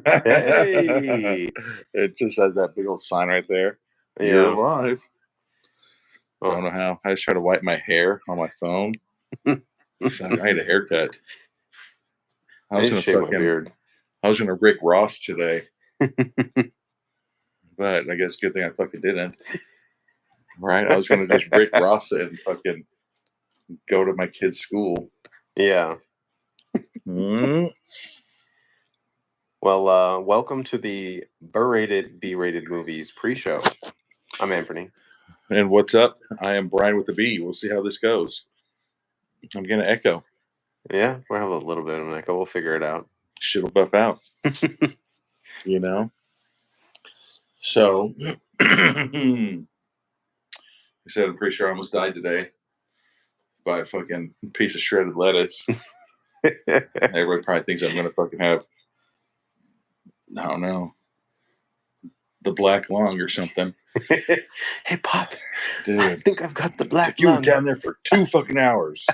Hey. It just has that big old sign right there. You're Yeah. alive. Don't know how. I just try to wipe my hair on my phone. Fuck, I had a haircut. I was gonna shave my beard. I was gonna Rick Ross today, but I guess good thing I fucking didn't. Right? I was gonna just Rick Ross it and fucking go to my kid's school. Yeah. Mm. Well, welcome to the Berated B-Rated Movies pre-show. I'm Anthony. And what's up? I am Brian with the B. We'll see how this goes. I'm gonna echo. Yeah, we'll have a little bit of an echo. We'll figure it out. Shit'll buff out. You know? So, I said I'm pretty sure I almost died today by a fucking piece of shredded lettuce. Everybody probably thinks I'm gonna fucking have, I don't know, the black lung or something. Hey, Pop. Dude, I think I've got the black you lung. were down there for 2 fucking hours.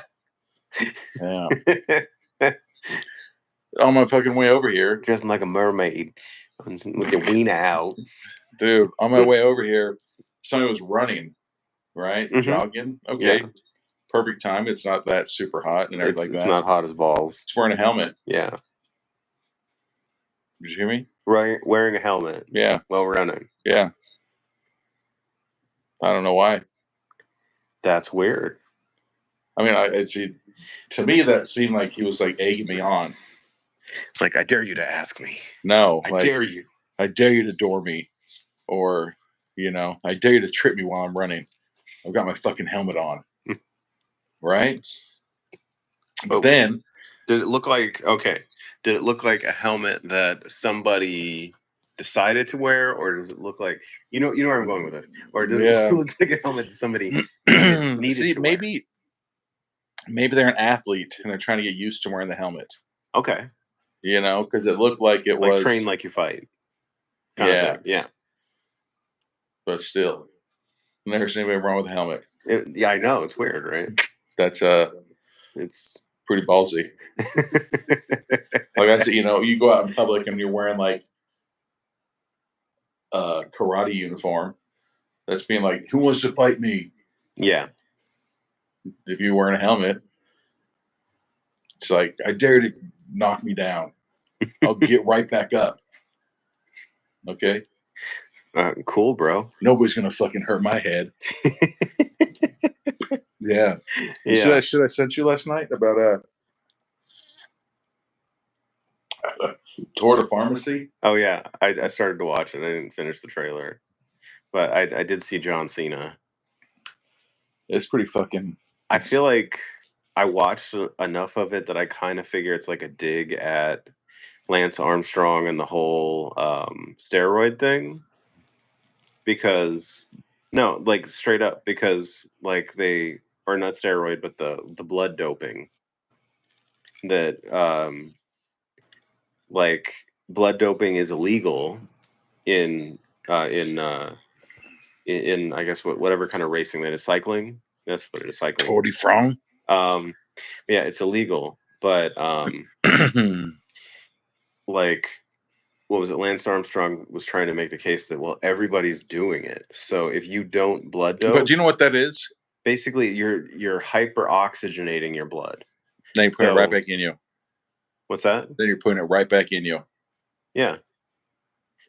Yeah. On my fucking way over here. Dressing like a mermaid with your wiener out. Dude, on my way over here, somebody was running, right? Mhm. Jogging. Okay. Yeah. Perfect time. It's not that super hot and everything like that. It's not hot as balls. It's wearing a helmet. Yeah. Did you hear me? Wearing a helmet. Yeah. While running. Yeah. I don't know why. That's weird. I mean, to me, that seemed like he was like egging me on. It's like, I dare you to ask me. No. I dare you. I dare you to door me. Or, I dare you to trip me while I'm running. I've got my fucking helmet on. Right? But then. Did it look like a helmet that somebody decided to wear, or does it look like you know where I'm going with this, or does it look like a helmet that somebody needed to wear? Maybe they're an athlete and they're trying to get used to wearing the helmet. Okay, because it looked like it was train like you fight. Kind of thing. Yeah. But still, never seen anybody wrong with a helmet. Yeah, I know, it's weird, right? That's it's pretty ballsy. Like I said, you go out in public and you're wearing like a karate uniform. That's being like, who wants to fight me? Yeah. If you're wearing a helmet, it's like, I dare you to knock me down. I'll get right back up. Okay? Cool, bro. Nobody's gonna fucking hurt my head. Yeah. You see that shit I sent you last night about Tour de Pharmacy? Oh yeah, I started to watch it. I didn't finish the trailer, but I did see John Cena. It's pretty fucking. I feel like I watched enough of it that I kind of figure it's like a dig at Lance Armstrong and the whole steroid thing. Because no, like straight up, because like they are not steroid, but the blood doping that like blood doping is illegal in I guess whatever kind of racing that is, cycling. That's what it is, cycling. Tour de France. Yeah, it's illegal, but like, what was it? Lance Armstrong was trying to make the case that, well, everybody's doing it, so if you don't blood dope, but do you know what that is? Basically, you're hyper oxygenating your blood. Then you put it right back in you. What's that? Then you're putting it right back in you. Yeah.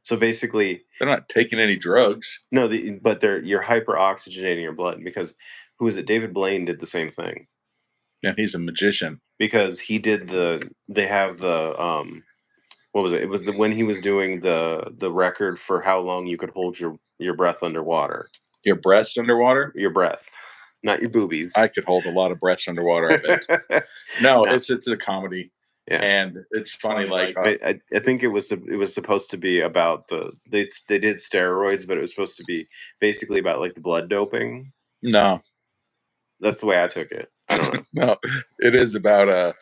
So basically, they're not taking any drugs. No, but you're hyper oxygenating your blood, because who is it? David Blaine did the same thing. And he's a magician. Because he did they have the what was it? It was when he was doing the record for how long you could hold your breath underwater. Your breaths underwater? Your breath. Not your boobies. I could hold a lot of breaths underwater, I bet. No, it's a comedy. Yeah. And it's funny, like I think it was supposed to be about they did steroids, but it was supposed to be basically about like the blood doping. No. That's the way I took it. I don't know. No, it is about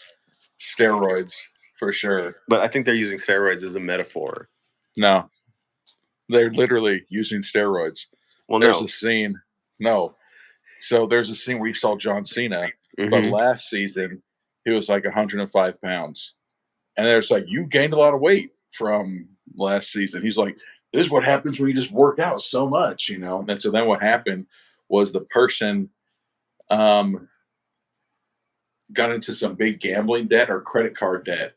steroids for sure. But I think they're using steroids as a metaphor. No. They're literally using steroids. Well, there's a scene. No. So there's a scene where you saw John Cena, but last season he was like 105 pounds. And there's like, you gained a lot of weight from last season. He's like, this is what happens when you just work out so much, you know? And so then what happened was the person got into some big gambling debt or credit card debt.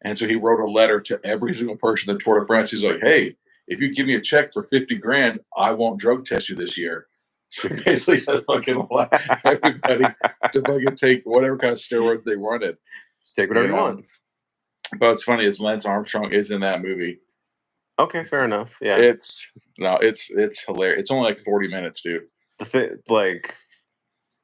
And so he wrote a letter to every single person in Tour de France. He's like, hey, if you give me a check for 50 grand, I won't drug test you this year. So basically, just fucking allow everybody to fucking take whatever kind of steroids they wanted. Just take whatever you want. But it's funny, is Lance Armstrong is in that movie. Okay, fair enough. Yeah, it's hilarious. It's only like 40 minutes, dude.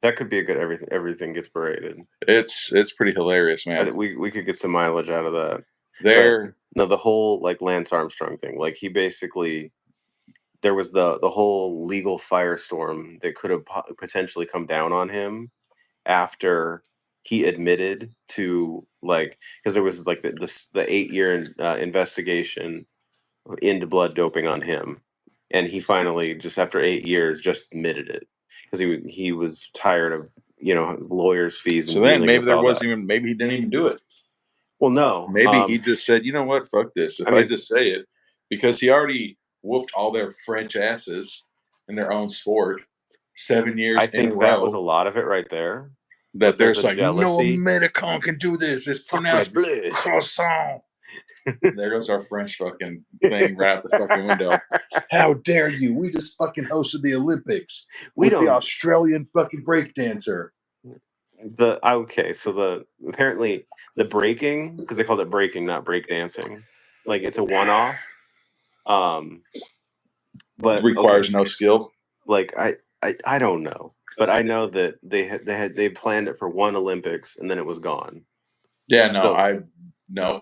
That could be a good everything gets berated. It's pretty hilarious, man. We could get some mileage out of that. The whole like Lance Armstrong thing, like he basically, there was the whole legal firestorm that could have potentially come down on him after he admitted to, like, because there was like the 8-year investigation into blood doping on him, and he finally, just after 8 years, just admitted it because he was tired of lawyers' fees. So then maybe there wasn't even, maybe he didn't even do it. Well, no, maybe he just said, you know what, fuck this. If I just say it, because he already whooped all their French asses in their own sport 7 years. I think that was a lot of it right there. That there's like jealousy. No American can do this. It's pronounced croissant. There goes our French fucking thing right out the fucking window. How dare you? We just fucking hosted the Olympics. We don't. The Australian fucking breakdancer. Apparently the breaking, because they called it breaking, not breakdancing. Like it's a one-off. But requires no skill. Like I don't know, but I know that they planned it for one Olympics and then it was gone. Yeah, no,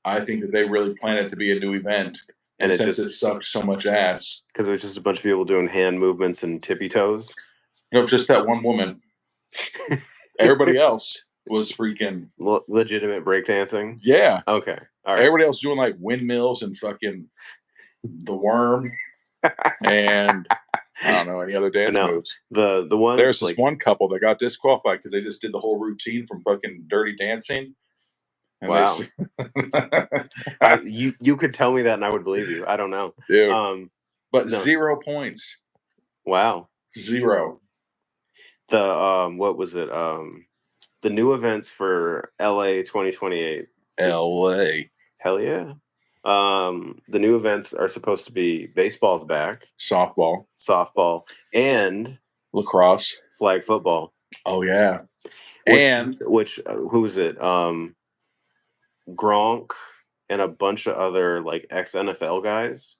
I think that they really planned it to be a new event, and since it sucked so much ass, because it was just a bunch of people doing hand movements and tippy toes. No, just that one woman. Everybody else was freaking legitimate breakdancing. Yeah. Okay. All right. Everybody else doing like windmills and fucking the worm and I don't know any other dance moves. The one there's this one couple that got disqualified because they just did the whole routine from fucking Dirty Dancing. And wow. You could tell me that and I would believe you. I don't know, dude. But 0 points. Wow. 0. The what was it? The new events for LA 2028. LA. Hell yeah. The new events are supposed to be baseball's back, softball, and lacrosse, flag football. Oh yeah. Which who's it? Gronk and a bunch of other like ex-NFL guys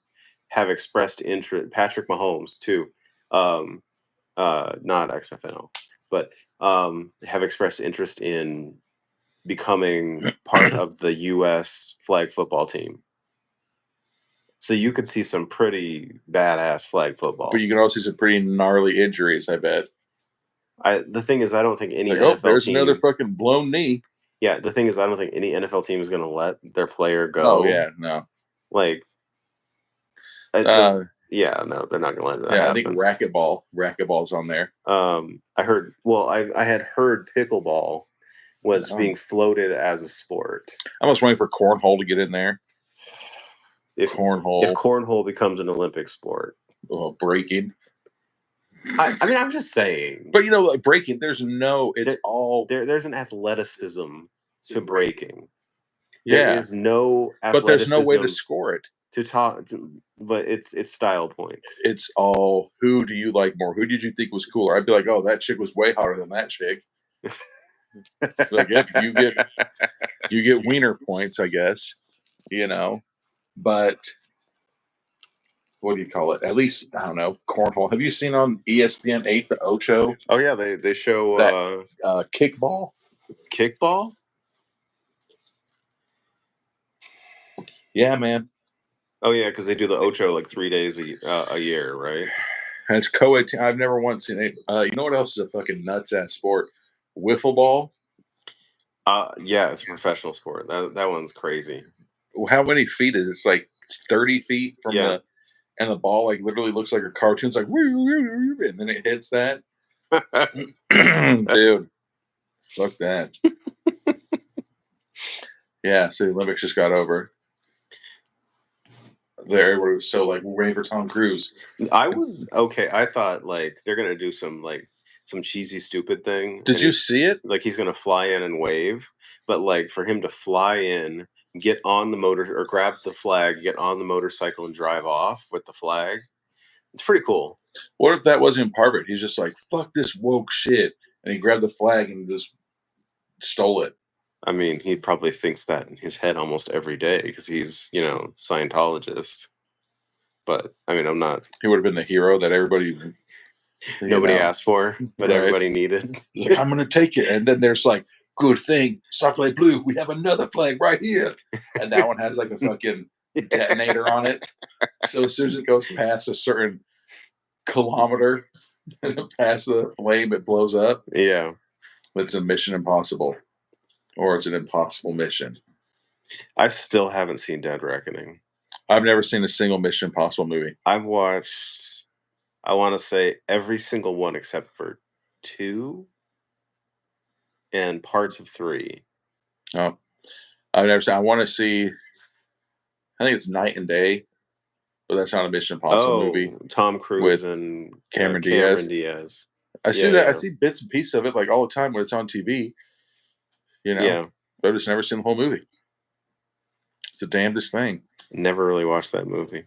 have expressed interest. Patrick Mahomes too. Not XFL, but have expressed interest in becoming part of the U.S. flag football team. So you could see some pretty badass flag football. But you can also see some pretty gnarly injuries, I bet. The thing is, I don't think any NFL there's team, another fucking blown knee. Yeah, the thing is, I don't think any NFL team is going to let their player go. Oh, yeah, no. Like, yeah, no, they're not going to let that happen. I think racquetball's on there. I heard, I had heard pickleball was being floated as a sport. I'm almost waiting for cornhole to get in there. If cornhole becomes an Olympic sport. Oh, breaking. I mean, I'm just saying. But like breaking, there's all there's an athleticism to breaking. Yeah. There is no athleticism. But there's no way to score it. But it's style points. It's all, who do you like more? Who did you think was cooler? I'd be like, oh, that chick was way hotter than that chick. Like, yep, you get wiener points, I guess. But what do you call it? At least, I don't know, cornhole. Have you seen on ESPN 8 the Ocho? Oh yeah, they show that, kickball. Kickball? Yeah, man. Oh yeah, because they do the Ocho like 3 days a year, right? And it's co-ed. I've never once seen it. You know what else is a fucking nuts ass sport? Wiffle ball. Yeah, it's a professional sport. That one's crazy. How many feet is it? It's like 30 feet from and the ball like literally looks like a cartoon. It's like, and then it hits that. Dude, fuck that. Yeah, so the Olympics just got over. There, everybody was so like, we're waiting for Tom Cruise. I was okay. I thought like they're gonna do some cheesy stupid thing, Did and you see it? he's gonna fly in and wave, but like for him to fly in, get on the motor or grab the flag, get on the motorcycle and drive off with the flag. It's pretty cool. What if that wasn't part of it? He's just like, fuck this woke shit, and he grabbed the flag and just stole it. I mean, he probably thinks that in his head almost every day because he's, Scientologist. But I mean, I'm not. He would have been the hero that everybody, Nobody asked for, but right? Everybody needed. He's like, I'm gonna take it, and then there's like, good thing, Sacre Bleu, we have another flag right here, and that one has like a fucking detonator on it. So as soon as it goes past a certain kilometer, past the flame, it blows up. Yeah, It's a Mission Impossible, or it's an impossible mission. I still haven't seen Dead Reckoning. I've never seen a single Mission Impossible movie. I've watched, I want to say, every single one except for 2 and parts of 3. Oh, I've never seen. I want to see. I think it's Night and Day, but that's not a Mission Impossible movie. Tom Cruise with and Cameron Cameron Diaz. Diaz. I see that. I see bits and pieces of it like all the time when it's on TV. Yeah. But I've just never seen the whole movie. It's the damnedest thing. Never really watched that movie.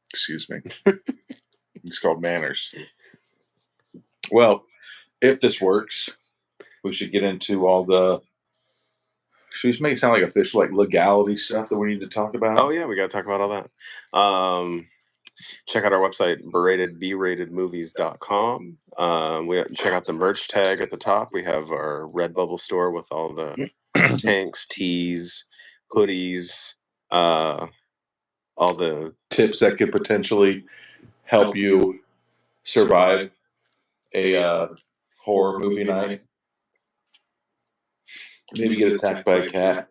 Excuse me. It's called Manners. Well, if this works, we should get into all the. Should we just make it sound like official, like legality stuff that we need to talk about? Oh yeah, we got to talk about all that. Check out our website, beratedb-ratedmovies.com. We check out the merch tag at the top. We have our Redbubble store with all the tanks, tees, hoodies, all the tips that could potentially help you survive a horror movie night. Maybe get attacked by a cat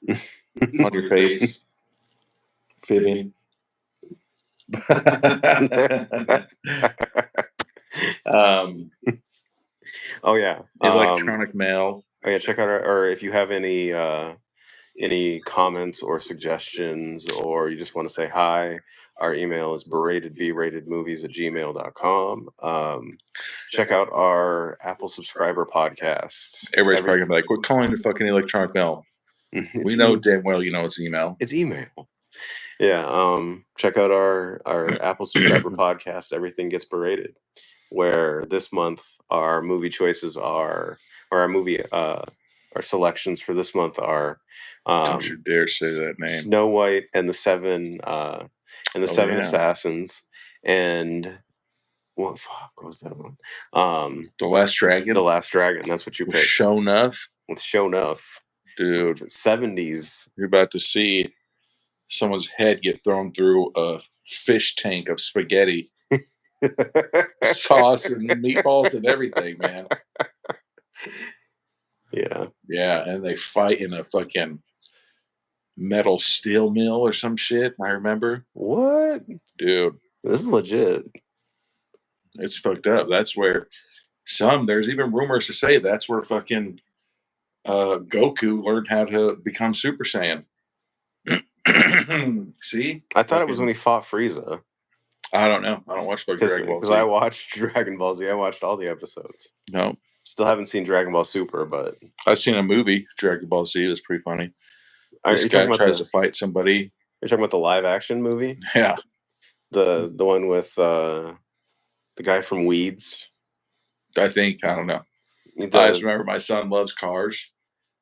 on your face, fibbing. Oh yeah, electronic mail. Oh yeah, check out or if you have any comments or suggestions, or you just want to say hi, our email is beratedbratedmovies@gmail.com. Check out our Apple subscriber podcast. Everybody's probably gonna be like, "We're calling it fucking electronic mail." We know damn well you know it's email. It's email. Yeah. Check out our Apple subscriber podcast. Everything Gets Berated, where this month our movie choices are, or our movie our selections for this month are. Don't you dare say that name. Snow White and the Seven Assassins, and what was that one? The Last Dragon. The Last Dragon. That's what you picked. Show Enough. With Show Enough, dude. 70s. You're about to see someone's head get thrown through a fish tank of spaghetti, sauce, and meatballs and everything, man. Yeah. Yeah, and they fight in a fucking metal steel mill or some shit. I remember. What? Dude. This is legit. It's fucked up. That's where there's even rumors to say that's where fucking Goku learned how to become Super Saiyan. See? I thought it was when he fought Frieza. I don't know. I don't watch Dragon Ball Z. Because I watched Dragon Ball Z. I watched all the episodes. No. Still haven't seen Dragon Ball Super, but I've seen a movie, Dragon Ball Z. It was pretty funny. This guy tries to fight somebody. You're talking about the live action movie? Yeah. The one with the guy from Weeds. I think. I don't know. I just remember my son loves cars,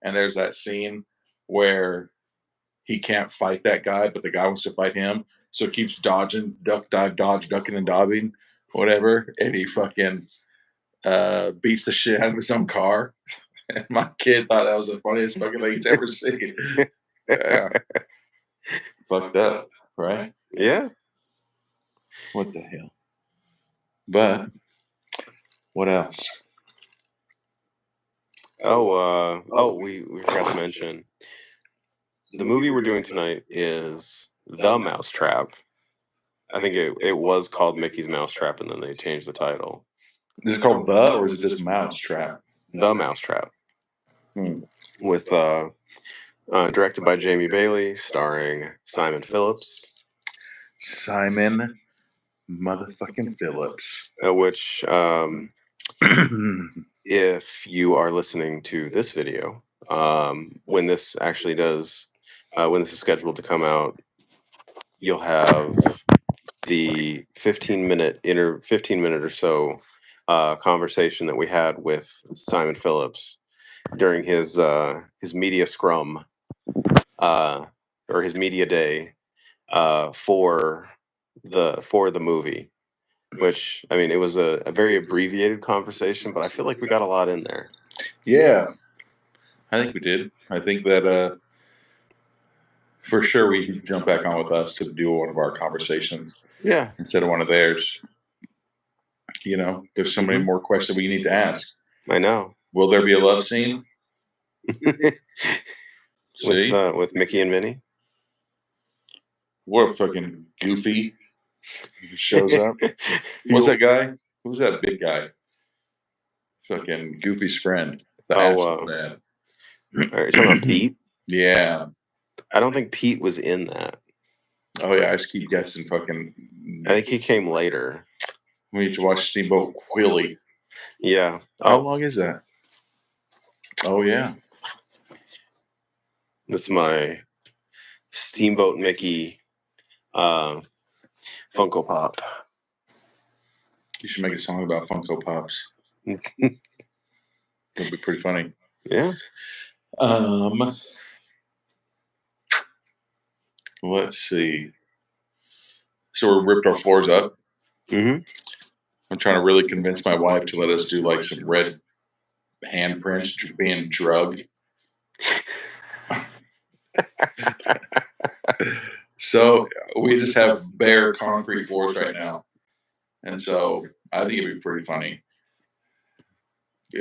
and there's that scene where he can't fight that guy, but the guy wants to fight him, so he keeps dodging, ducking and dodging, whatever, and he fucking beats the shit out of his own car. And my kid thought that was the funniest fucking thing he's ever seen. Yeah. Fucked up, right? Yeah. What the hell? But what else? We forgot to mention the movie we're doing tonight is The Mousetrap. I think it was called Mickey's Mousetrap, and then they changed the title. Is it called The, or is it just Mousetrap? The Mousetrap. With Directed by Jamie Bailey, starring Simon Phillips. Simon motherfucking Phillips. Which, if you are listening to this video, when this actually does, when this is scheduled to come out, you'll have the 15-minute 15-minute or so conversation that we had with Simon Phillips during his media scrum, or his media day, for the movie. Which, I mean, it was a very abbreviated conversation, but I feel like we got a lot in there. Yeah, I think we did. I think that for sure we could jump back on with us to do one of our conversations. Yeah, instead of one of theirs. You know, there's so many more questions we need to ask. I know. Will there be a love scene? See? With Mickey and Minnie? What a fucking goofy shows up. What's that guy? Who's that big guy? Fucking Goofy's friend. The asshole dad. Are you talking about Pete? Yeah. I don't think Pete was in that. Oh yeah, I just keep guessing fucking. I think he came later. We need to watch Steamboat Willie. Yeah. How long is that? Oh yeah. This is my Steamboat Mickey Funko Pop. You should make a song about Funko Pops. That'd be pretty funny. Yeah. Let's see. So we ripped our floors up. Mm-hmm. I'm trying to really convince my wife to let us do like some red handprints being drugged. So we just have bare concrete floors right now. And so I think it'd be pretty funny.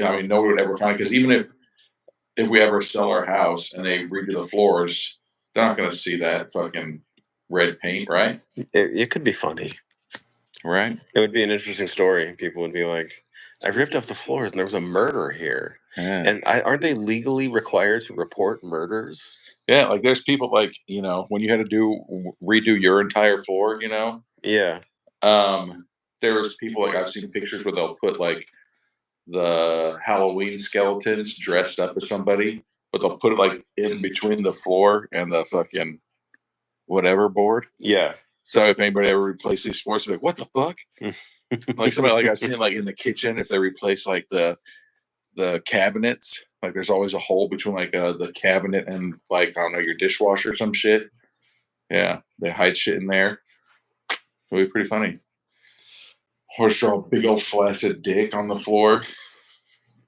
I mean, nobody would ever find it, because even if we ever sell our house and they redo the floors, they're not going to see that fucking red paint, right? It could be funny. Right? It would be an interesting story. People would be like, I ripped up the floors and there was a murder here. Yeah. And aren't they legally required to report murders? Yeah, like there's people like, you know, when you had to redo your entire floor, you know? Yeah. There's people like I've seen pictures where they'll put like the Halloween skeletons dressed up as somebody, but they'll put it like in between the floor and the fucking whatever board. Yeah. So if anybody ever replaces these floors, they'll be like, what the fuck? Like somebody like I've seen like in the kitchen, if they replace like the cabinets, like there's always a hole between like the cabinet and like I don't know, your dishwasher or some shit. Yeah, they hide shit in there. It'll be pretty funny. Or draw a big old flaccid dick on the floor,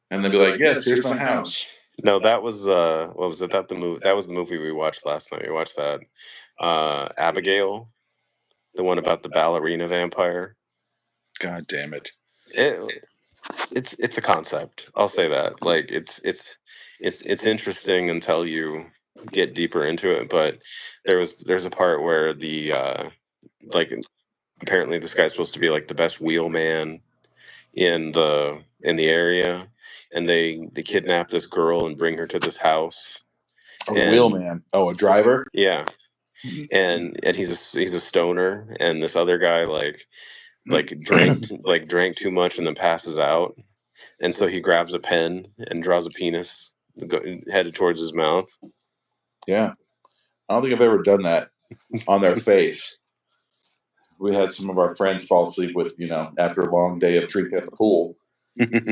and they'll be like, "Yes, here's my house." No, that was what was it? That was the movie we watched last night. We watched that Abigail, the one about the ballerina vampire. God damn it! It's a concept. I'll say that. Like it's interesting until you get deeper into it. But there's a part where the like apparently this guy's supposed to be like the best wheelman in the area, and they kidnap this girl and bring her to this house. A wheelman? Oh, a driver? Yeah. And he's a stoner, and this other guy drank too much and then passes out, and so he grabs a pen and draws a penis headed towards his mouth. Yeah, I don't think I've ever done that on their face. We had some of our friends fall asleep with, you know, after a long day of drinking at the pool.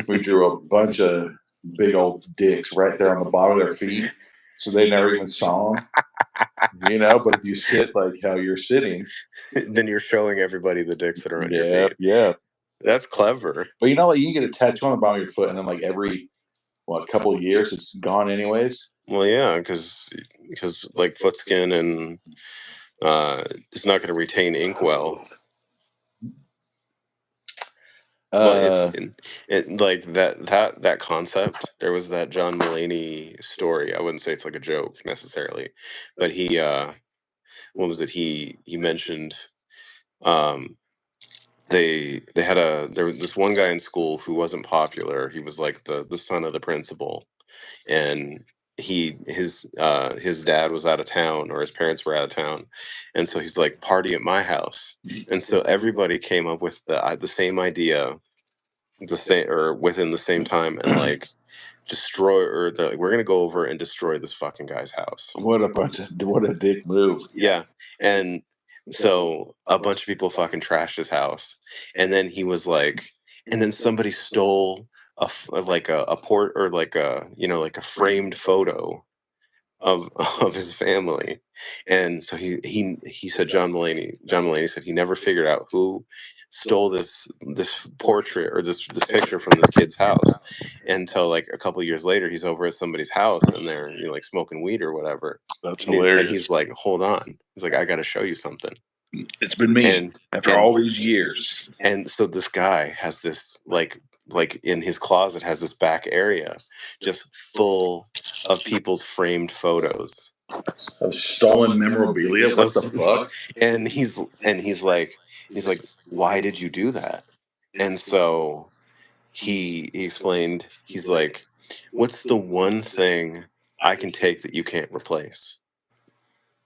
We drew a bunch of big old dicks right there on the bottom of their feet, so they never even saw them. You know, but if you sit like how you're sitting, then you're showing everybody the dicks that are on your feet. Yeah, that's clever. But you know, like you can get a tattoo on the bottom of your foot, and then like every a couple of years, it's gone anyways. Well, yeah, because like foot skin and it's not going to retain ink well. But it's like that concept. There was that John Mulaney story. I wouldn't say it's like a joke necessarily, but he what was it? He mentioned they had there was this one guy in school who wasn't popular. He was like the son of the principal, and his dad was out of town, or his parents were out of town, and so he's like, party at my house. And so everybody came up with the same idea, the same, or within the same time, and like destroy, or we're gonna go over and destroy this fucking guy's house. What a dick move. Yeah. And so a bunch of people fucking trashed his house, and then he was like, and then somebody stole like a port, or like a, like a framed photo of of his family. And so he said, John Mulaney said he never figured out who stole this portrait, or this picture from this kid's house, until like a couple years later he's over at somebody's house, and they're, like smoking weed or whatever. That's And hilarious. he's like, hold on, he's like, I gotta show you something. It's been me after all these years. And so this guy has this, like in his closet, has this back area just full of people's framed photos Of stolen memorabilia. What the fuck? And he's like, why did you do that? And so he explained, he's like, what's the one thing I can take that you can't replace?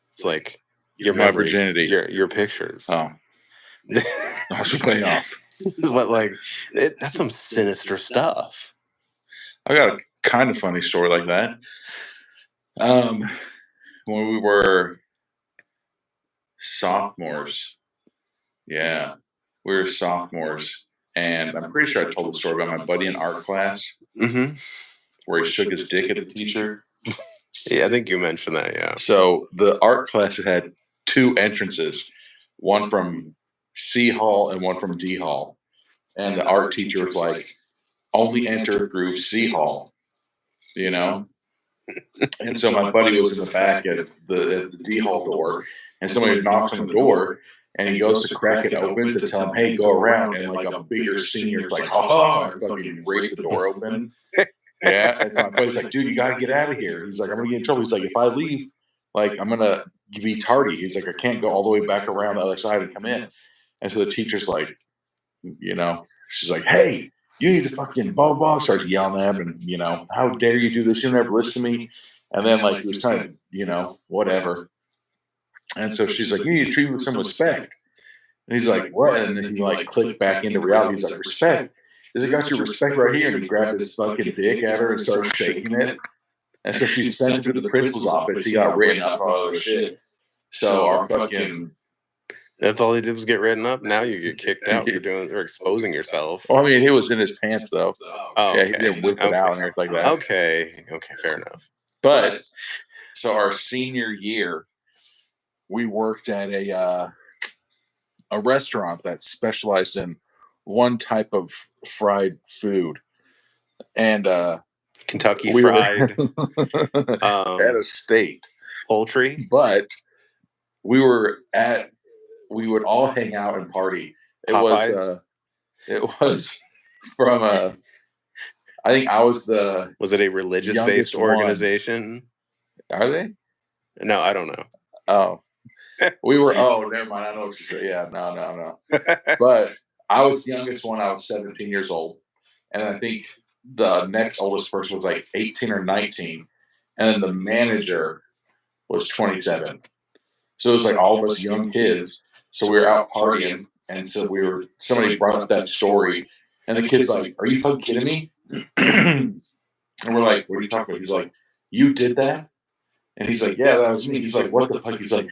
It's like your My memories, virginity. your pictures. Oh, I was way off. But like, that's some sinister stuff. I got a kind of funny story like that. When we were sophomores, yeah, we were sophomores, and I'm pretty sure I told the story about my buddy in art class, where he shook his dick at the teacher. Yeah, I think you mentioned that. Yeah. So the art class had two entrances, one from C Hall and one from D Hall, and the art teacher was like, only enter through C Hall, you know? And so my buddy was in the back at the D Hall door, and somebody knocks on the door, and he goes to crack it open to tell him, hey, go around. And like a bigger senior's like, ha ha, and fucking break the door open. Yeah. And so my buddy's like, dude, you got to get out of here. He's like, I'm going to get in trouble. He's like, if I leave, like, I'm going to be tardy. He's like, I can't go all the way back around the other side and come in. And so the teacher's like, she's like, hey, you need to fucking blah, blah, starts yelling at him. And, how dare you do this? You never listen to me. And then, like, he was kind of, whatever. And so she's like, you need to treat me with some respect. And he's like, what? And then he, like, clicked back into reality. He's like, respect. He's like, got your respect right here. And he grabbed his fucking dick at her and started shaking it. And so she sent him to the principal's office. He got written up and all that shit. So our fucking... That's all he did was get written up? Now you get kicked out for doing, or exposing yourself. Well, I mean, he was in his pants, though. Oh, okay. Yeah, he didn't whip it out and everything like that. Okay, fair enough. But, so our senior year, we worked at a restaurant that specialized in one type of fried food. And Kentucky Fried at a state poultry. But we would all hang out and party. It was from I think I was the... Was it a religious-based organization? Are they? No, I don't know. Oh. We were, never mind. I know what you said. Yeah, no. But I was the youngest one. I was 17 years old. And I think the next oldest person was like 18 or 19. And then the manager was 27. So it was like all of us young kids. So we were out partying. And so somebody brought up that story. And the kid's like, are you fucking kidding me? And we're like, what are you talking about? He's like, you did that? And he's like, yeah, that was me. He's like, what the fuck? He's like,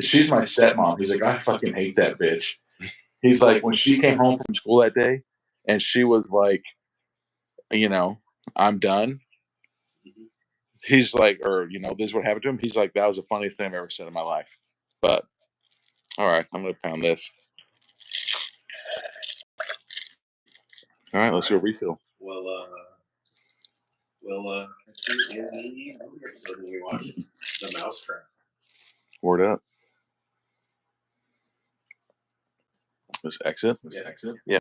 she's my stepmom. He's like, I fucking hate that bitch. He's like, when she came home from school that day and she was like, I'm done. He's like, or, this is what happened to him. He's like, that was the funniest thing I've ever said in my life. But, all right, I'm going to pound this. All right, let's do a refill. Well, episode when we watched The Mousetrap. Word up. Let's exit. Yeah, exit. Yeah.